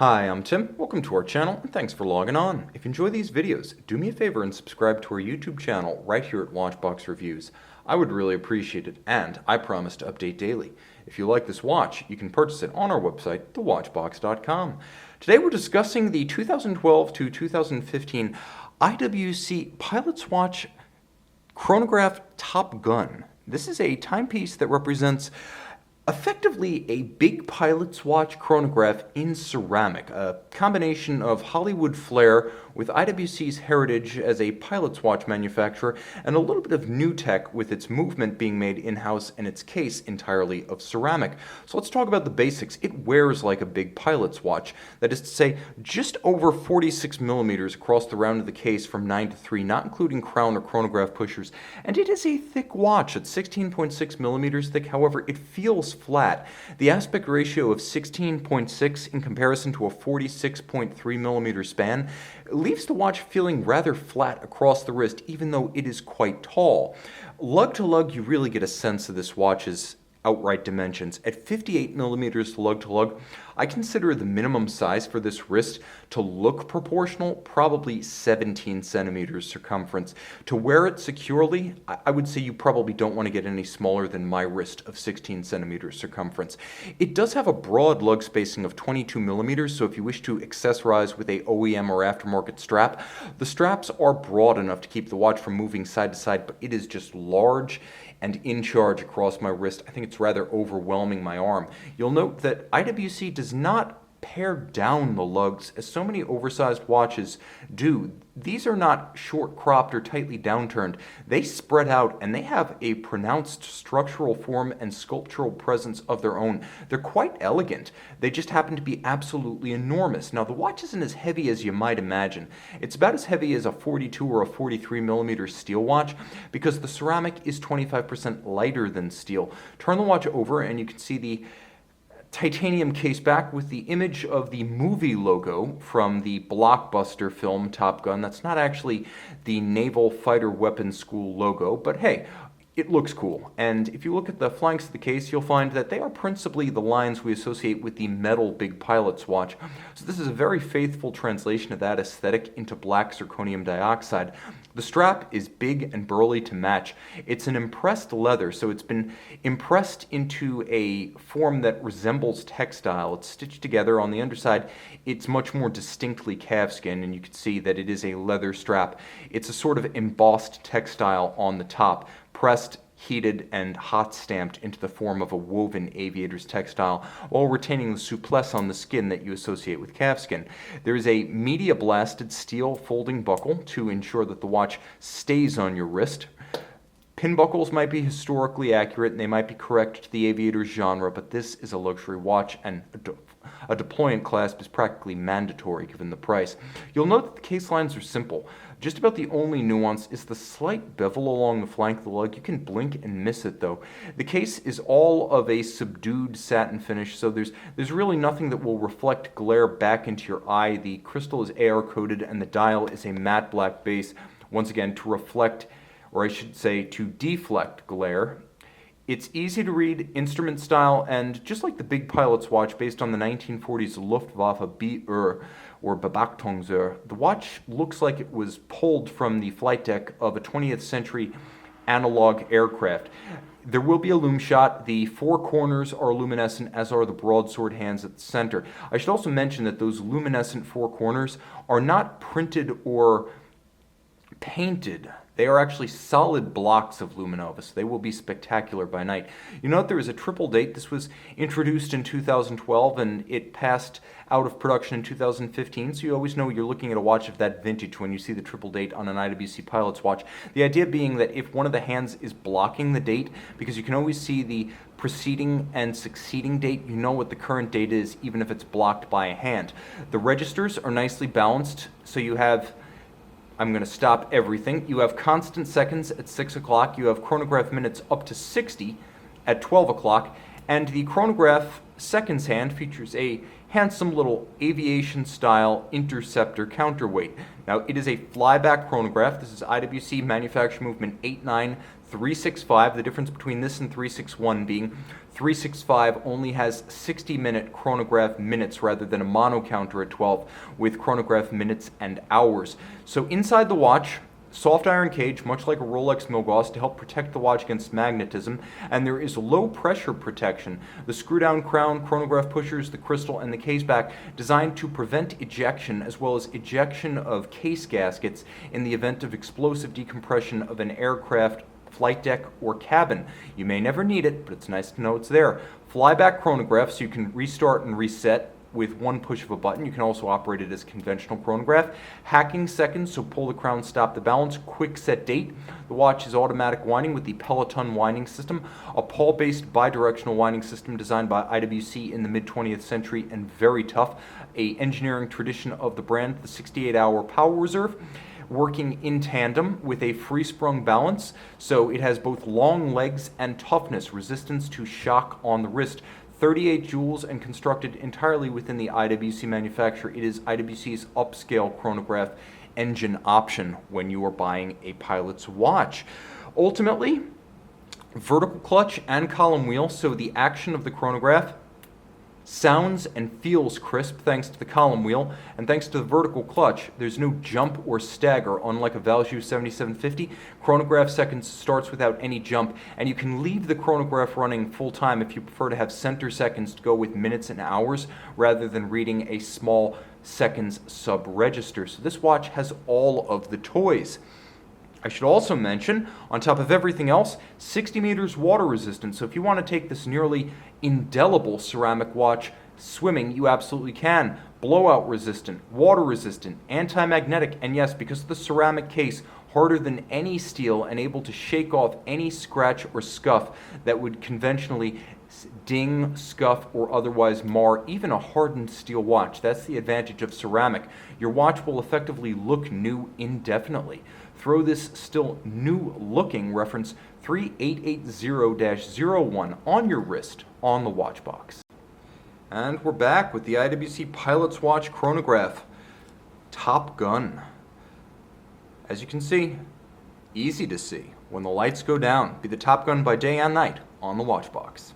Hi, I'm Tim. Welcome to our channel, and thanks for logging on. If you enjoy these videos, do me a favor and subscribe to our YouTube channel right here at Watchbox Reviews. I would really appreciate it, and I promise to update daily. If you like this watch, you can purchase it on our website, thewatchbox.com. Today we're discussing the 2012 to 2015 IWC Pilot's Watch Chronograph Top Gun. This is a timepiece that represents effectively a big pilot's watch chronograph in ceramic, a combination of Hollywood flair with IWC's heritage as a pilot's watch manufacturer and a little bit of new tech with its movement being made in-house and its case entirely of ceramic. So let's talk about the basics. It wears like a big pilot's watch, that is to say just over 46 millimeters across the round of the case from 9 to 3, not including crown or chronograph pushers, and it is a thick watch at 16.6 millimeters thick. However, it feels flat. The aspect ratio of 16.6 in comparison to a 46.3 millimeter span leaves the watch feeling rather flat across the wrist, even though it is quite tall. Lug to lug, you really get a sense of this watch's outright dimensions. At 58 millimeters lug to lug, I consider the minimum size for this wrist to look proportional, probably 17 centimeters circumference. To wear it securely, I would say you probably don't want to get any smaller than my wrist of 16 centimeters circumference. It does have a broad lug spacing of 22 millimeters, so if you wish to accessorize with a OEM or aftermarket strap, the straps are broad enough to keep the watch from moving side to side, but it is just large and in charge across my wrist. I think it's rather overwhelming my arm. You'll note that IWC does not pare down the lugs as so many oversized watches do. These are not short cropped or tightly downturned. They spread out and they have a pronounced structural form and sculptural presence of their own. They're quite elegant. They just happen to be absolutely enormous. Now the watch isn't as heavy as you might imagine. It's about as heavy as a 42 or a 43 millimeter steel watch because the ceramic is 25% lighter than steel. Turn the watch over and you can see the titanium case back with the image of the movie logo from the blockbuster film Top Gun. That's not actually the Naval Fighter Weapons School logo, but hey, it looks cool. And if you look at the flanks of the case, you'll find that they are principally the lines we associate with the metal big pilot's watch. So this is a very faithful translation of that aesthetic into black zirconium dioxide. The strap is big and burly to match. It's an impressed leather, so it's been impressed into a form that resembles textile. It's stitched together. On the underside, it's much more distinctly calfskin, and you can see that it is a leather strap. It's a sort of embossed textile on the top, pressed, heated, and hot stamped into the form of a woven aviator's textile while retaining the souplesse on the skin that you associate with calfskin. There is a media blasted steel folding buckle to ensure that the watch stays on your wrist. Pin buckles might be historically accurate and they might be correct to the aviator's genre, but this is a luxury watch and a deployant clasp is practically mandatory given the price. You'll note that the case lines are simple. Just about the only nuance is the slight bevel along the flank of the lug. You can blink and miss it though. The case is all of a subdued satin finish, so there's really nothing that will reflect glare back into your eye. The crystal is AR coated and the dial is a matte black base, once again to reflect, or I should say to deflect glare. It's easy to read, instrument style, and just like the big pilot's watch based on the 1940s Luftwaffe BR or Beobachtungsuhr, the watch looks like it was pulled from the flight deck of a 20th century analog aircraft. There will be a loom shot. The four corners are luminescent, as are the broadsword hands at the center. I should also mention that those luminescent four corners are not printed or painted. They are actually solid blocks of luminova, so they will be spectacular by night. You note there is a triple date. This was introduced in 2012 and it passed out of production in 2015, so you always know you're looking at a watch of that vintage when you see the triple date on an IWC pilot's watch. The idea being that if one of the hands is blocking the date, because you can always see the preceding and succeeding date, you know what the current date is even if it's blocked by a hand. The registers are nicely balanced, so you have, I'm going to stop everything. You have constant seconds at 6 o'clock. You have chronograph minutes up to 60 at 12 o'clock. And the chronograph seconds hand features a handsome little aviation-style interceptor counterweight. Now, it is a flyback chronograph. This is IWC manufacture movement 89365. The difference between this and 361 being 365 only has 60-minute chronograph minutes rather than a mono counter at 12 with chronograph minutes and hours. So inside the watch, soft iron cage, much like a Rolex Milgauss, to help protect the watch against magnetism, and there is low pressure protection. The screw down crown, chronograph pushers, the crystal, and the case back designed to prevent ejection as well as ejection of case gaskets in the event of explosive decompression of an aircraft, flight deck, or cabin. You may never need it, but it's nice to know it's there. Flyback chronograph, so you can restart and reset with one push of a button. You can also operate it as a conventional chronograph. Hacking seconds, so pull the crown, stop the balance. Quick set date. The watch is automatic winding with the Peloton winding system, a pawl-based bidirectional winding system designed by IWC in the mid-20th century and very tough. A engineering tradition of the brand, the 68-hour power reserve, working in tandem with a free-sprung balance, so it has both long legs and toughness, resistance to shock on the wrist. 38 joules and constructed entirely within the IWC manufacturer. It is IWC's upscale chronograph engine option when you are buying a pilot's watch. Ultimately, vertical clutch and column wheel, so the action of the chronograph sounds and feels crisp thanks to the column wheel, and thanks to the vertical clutch, there's no jump or stagger. Unlike a Valjoux 7750, chronograph seconds starts without any jump, and you can leave the chronograph running full time if you prefer to have center seconds to go with minutes and hours rather than reading a small seconds sub-register. So this watch has all of the toys. I should also mention, on top of everything else, 60 meters water resistant. So if you want to take this nearly indelible ceramic watch swimming, you absolutely can. Blowout resistant, water resistant, anti-magnetic, and yes, because of the ceramic case, harder than any steel and able to shake off any scratch or scuff that would conventionally ding, scuff, or otherwise mar even a hardened steel watch. That's the advantage of ceramic. Your watch will effectively look new indefinitely. Throw this still new looking reference 3880-01 on your wrist on the watch box. And we're back with the IWC Pilot's Watch Chronograph Top Gun. As you can see, easy to see when the lights go down. Be the Top Gun by day and night on the watch box.